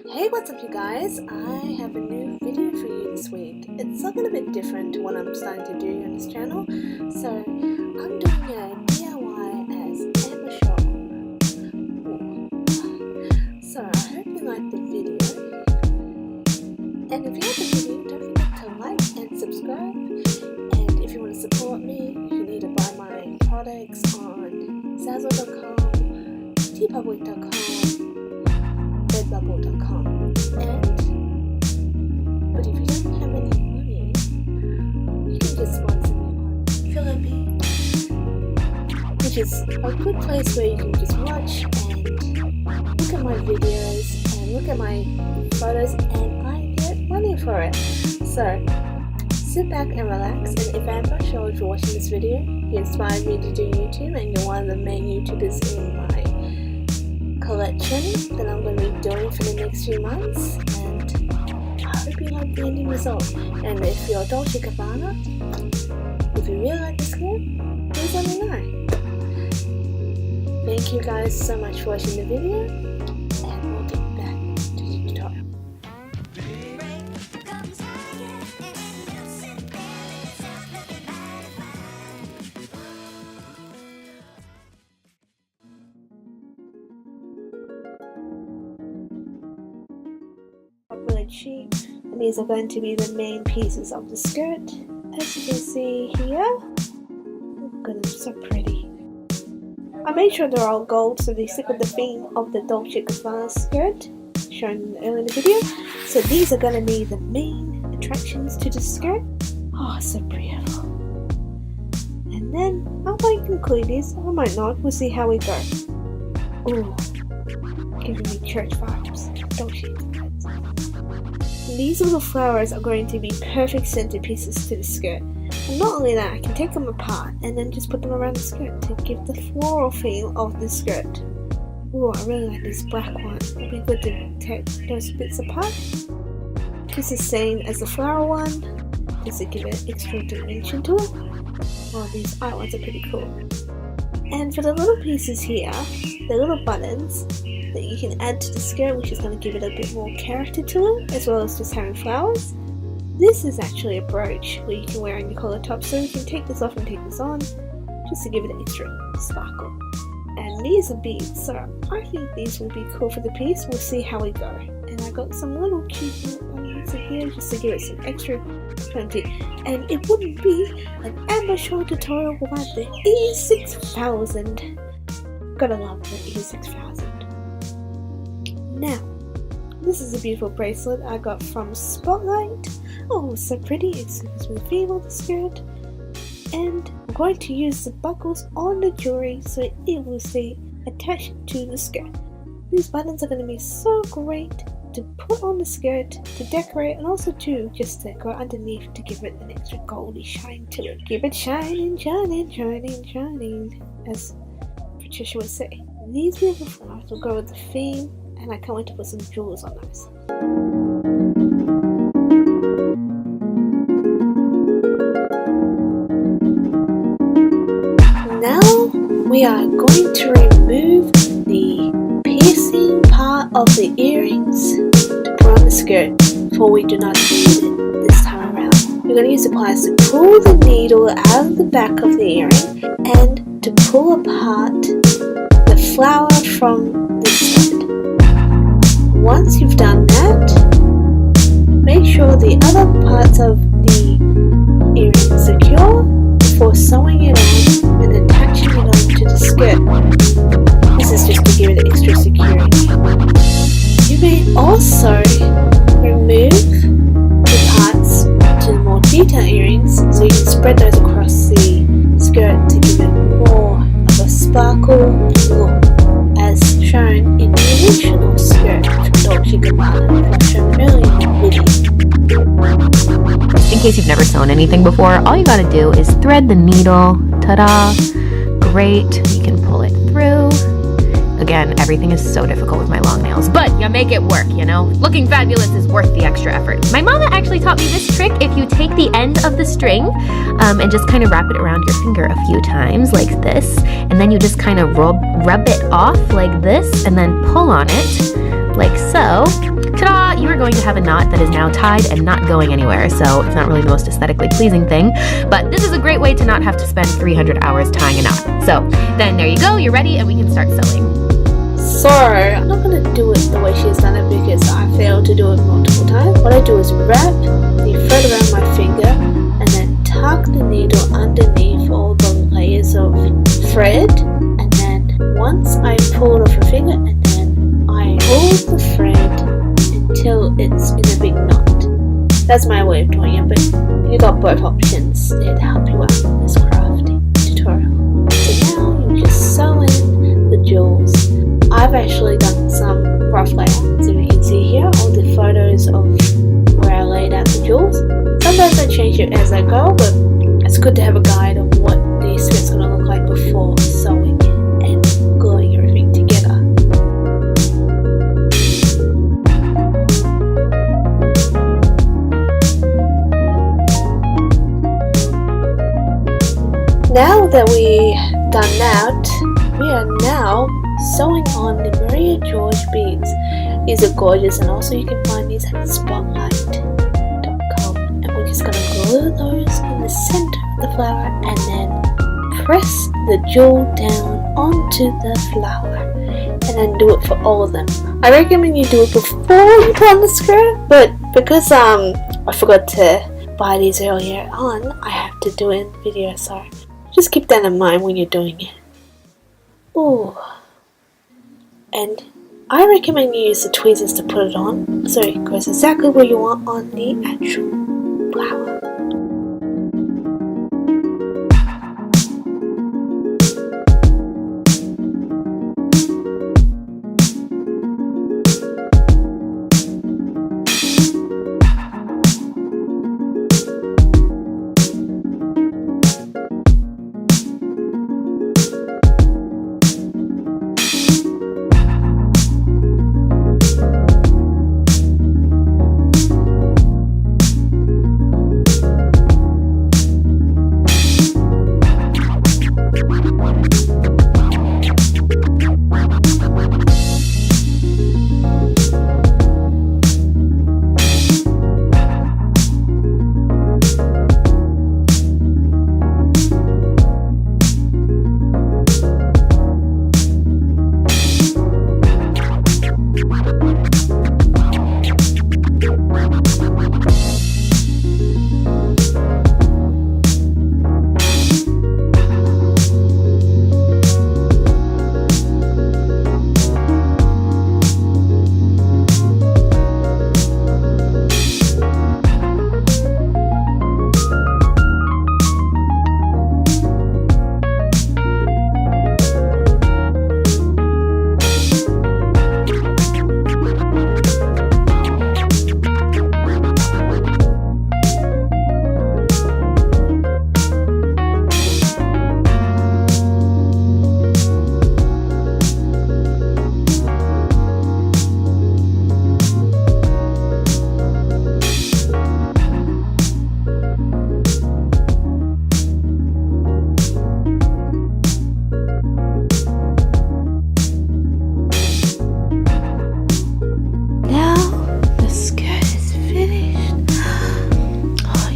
Hey, what's up you guys? I have a new video for you this week. It's a little bit different to what I'm starting to do on this channel. So I'm doing a DIY as Amber Scholl. So I hope you like the video. And if you like the video, don't forget to like and subscribe. And if you want to support me, you need to buy my products on Zazzle.com, tpublic.com, redbubble.com. But if you don't have any money, you can just sponsor me on Philippi, which is a good place where you can just watch and look at my videos and look at my photos, and I get money for it. So sit back and relax. And if Amber Scholl is watching this video, you inspired me to do YouTube, and you're one of the main YouTubers in my collection that I'm going to be doing for the next few months, and I hope you like the ending result. And if you're Dolce and Gabbana, if you really like this skirt, please let me know. Thank you guys so much for watching the video, and we'll get back to the tutorial. Really cheap, and these are going to be the main pieces of the skirt. As you can see here, look at them, so pretty. I made sure they're all gold so they stick with the theme of the Dolce and Gabbana skirt shown earlier in the video. So these are going to be the main attractions to the skirt. Oh, so beautiful. And then I might include these, I might not, we'll see how we go. Ooh, giving me church vibes. Dolce. These little flowers are going to be perfect centerpieces to the skirt. And not only that, I can take them apart and then just put them around the skirt to give the floral feel of the skirt. Ooh, I really like this black one. It'll be good to take those bits apart. Just the same as the flower one, just to give it extra dimension to it. Oh, these eye ones are pretty cool. And for the little pieces here, the little buttons that you can add to the skirt, which is going to give it a bit more character to it, as well as just having flowers. This is actually a brooch where you can wear on your collar top, so you can take this off and take this on, just to give it an extra sparkle. And these are beads, so I think these will be cool for the piece. We'll see how we go. And I got some little cute little buttons in here just to give it some extra plenty. And it wouldn't be an Amber Scholl tutorial without the E6000. Gotta love the E6000. Now, this is a beautiful bracelet I got from Spotlight. Oh, so pretty. It's the theme of the skirt. And I'm going to use the buckles on the jewelry so it will stay attached to the skirt. These buttons are going to be so great to put on the skirt, to decorate, and also to just to go underneath to give it an extra goldy shine to it. Keep it shining, shining, shining, shining, as Patricia would say. These beautiful flowers will go with the theme, and I can't wait to put some jewels on those. Now we are going to remove the piercing part of the earrings to put on the skirt, for we do not need it this time around. We're going to use the pliers to pull the needle out of the back of the earring and to pull apart the flower from the stud. Once you've done that, make sure the other parts of the earring are secure before sewing it on and attaching it onto the skirt. This is just to give it extra security. You may also remove the parts to the more detailed earrings, so you can spread those across the skirt to give it more of a sparkle look, as shown in the original skirt from Dolce and Gabbana that I showed earlier in the video. In case you've never sewn anything before, all you gotta do is thread the needle. Ta-da! Great, you can pull it through. Again, everything is so difficult with my long nails, but you make it work, you know? Looking fabulous is worth the extra effort. My mama actually taught me this trick. If you take the end of the string and just kind of wrap it around your finger a few times like this, and then you just kind of rub it off like this and then pull on it, like so. Ta-da! You are going to have a knot that is now tied and not going anywhere, so it's not really the most aesthetically pleasing thing, but this is a great way to not have to spend 300 hours tying a knot. So then there you go, you're ready and we can start sewing. So, I'm not going to do it the way she's done it because I failed to do it multiple times. What I do is wrap the thread around my finger and then tuck the needle underneath all the layers of thread, and then once I pull it off the finger and then I pull the thread until it's in a big knot. That's my way of doing it, but you got both options there to help you out in this crafting tutorial. So now you just sew in the jewels. I've actually done some rough layouts. If you can see here, all the photos of where I laid out the jewels. Sometimes I change it as I go, but it's good to have a guide of what the skirt's going to look like before sewing and gluing everything together. Now that we've done that, we are now sewing on the Maria George beads. These are gorgeous, and also you can find these at spotlight.com. And we're just going to glue those in the center of the flower and then press the jewel down onto the flower, and then do it for all of them. I recommend you do it before you put on the skirt, but because I forgot to buy these earlier on, I have to do it in the video, so just keep that in mind when you're doing it. Ooh. And I recommend you use the tweezers to put it on so it goes exactly where you want on the actual flower.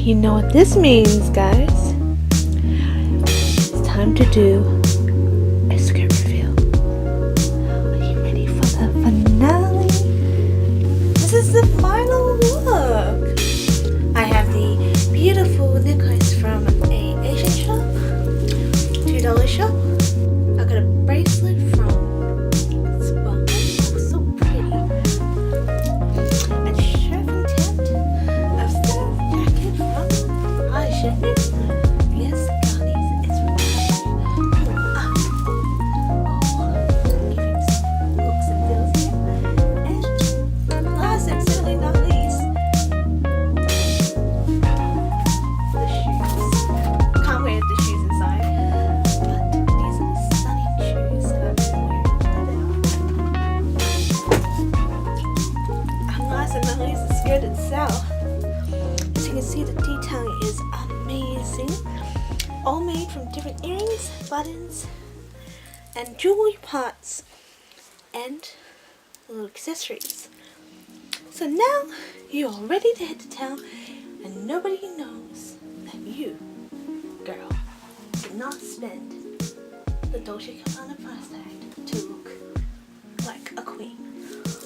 You know what this means, guys. It's time to do a skirt reveal. Are you ready for the finale? This is the final look. I have the beautiful necklace from a Asian shop, $2 shop. I got a bracelet from Spot. Oh, so pretty. A shirt from Tent. A fur jacket from Asian. Yes, Connie's. It's from giving some looks and feels here. And last and certainly not least, the shoes. Can't wait the shoes inside. But these are the stunning shoes that I've been wearing now. And last and not least, the skirt itself. As you can see, the detailing is amazing. All made from different earrings, buttons, and jewelry parts. And little accessories. So now you're all ready to head to town, and nobody knows that you, girl, did not spend the Dolce and Gabbana price tag to look like a queen.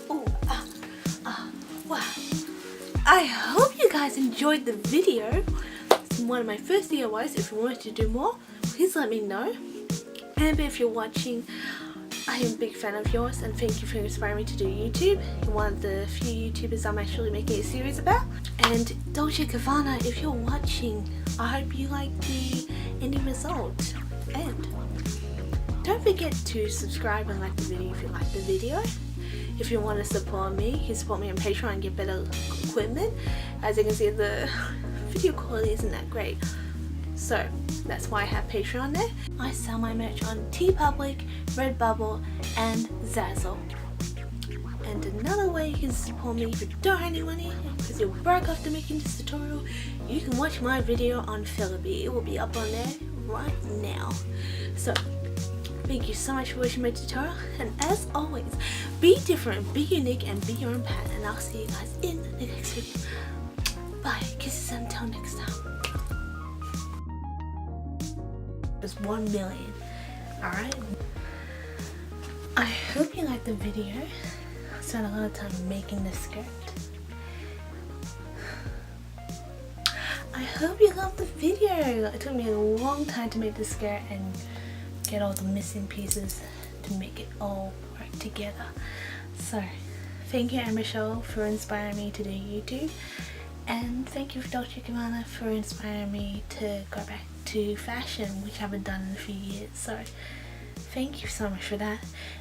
Oh, wow. I hope you guys enjoyed the video. It's one of my first DIYs. If you want to do more, please let me know. And if you're watching, I am a big fan of yours, and thank you for inspiring me to do YouTube. You're one of the few YouTubers I'm actually making a series about. And Dolce and Gabbana, if you're watching, I hope you like the ending result. And don't forget to subscribe and like the video if you like the video. If you want to support me, you can support me on Patreon and get better equipment. As you can see, the video quality isn't that great. So that's why I have Patreon there. I sell my merch on TeePublic, Redbubble and Zazzle. And another way you can support me if you don't have any money, because you're broke after making this tutorial, you can watch my video on Philippine. It will be up on there right now. So thank you so much for watching my tutorial, and as always, be different, be unique, and be your own pattern. And I'll see you guys in the next video. Bye, kisses until next time. There's 1 million. Alright? I hope you liked the video. I spent a lot of time making this skirt. I hope you loved the video. It took me a long time to make this skirt and get all the missing pieces to make it all work together. So thank you, Amber Scholl, for inspiring me to do YouTube, and thank you for Dolce and Gabbana for inspiring me to go back to fashion, which I haven't done in a few years. So thank you so much for that.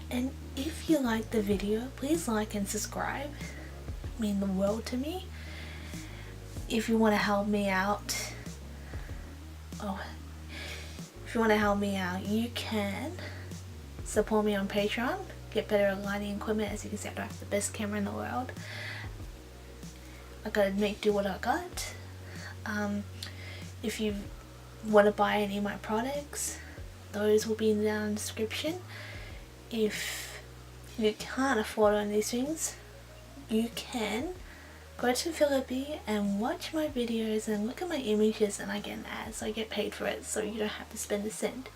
And if you liked the video, please like and subscribe. It means the world to me. If you want to help me out, you can support me on Patreon, get better lighting equipment. As you can see, I don't have the best camera in the world. I gotta make do what I got. If you want to buy any of my products, those will be in the description. If you can't afford any of these things, you can go to Philippine and watch my videos and look at my images, and I get an ad, so I get paid for it, so you don't have to spend a cent.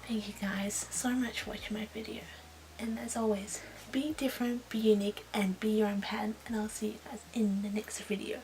Thank you guys so much for watching my video, and as always, be different, be unique, and be your own pattern, and I'll see you guys in the next video.